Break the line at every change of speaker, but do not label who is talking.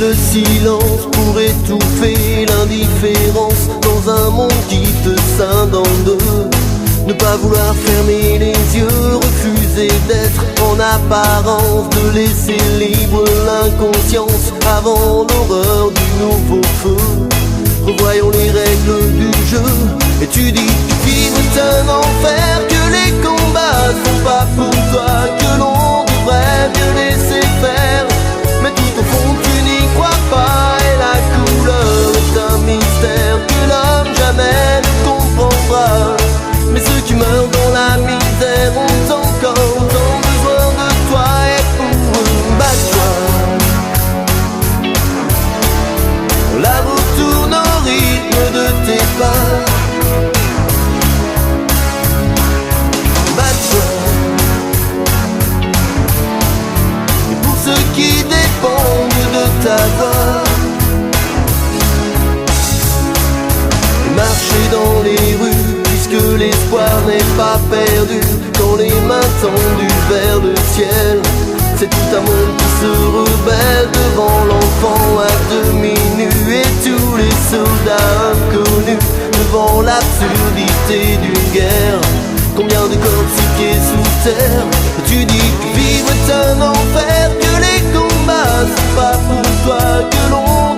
le silence pour étouffer l'indifférence dans un monde qui te scinde en deux. Ne pas vouloir fermer les yeux, refuser d'être en apparence, de laisser libre l'inconscience avant l'horreur du nouveau feu. Revoyons les règles du jeu, et tu dis vivre est un enfer, que les combats sont pas pour toi, que l'on devrait mieux laisser faire. Mais tout au fond tu n'y crois pas, et la couleur est un mystère que l'homme jamais ne comprendra. Mais ceux qui meurent dans la misère ont encore tant besoin de toi, et pour eux, bats-toi. La route tourne au rythme de tes pas. Bats-toi. Et pour ceux qui dépendent de ta voix, marcher dans les rues, puisque l'espoir n'est pas perdu. Quand les mains tendues vers le ciel, c'est tout un monde qui se rebelle devant l'enfant à demi nu, et tous les soldats inconnus devant l'absurdité d'une guerre. Combien de corps piqués sous terre, et tu dis que vivre est un enfer, que les combats sont pas pour toi, que l'on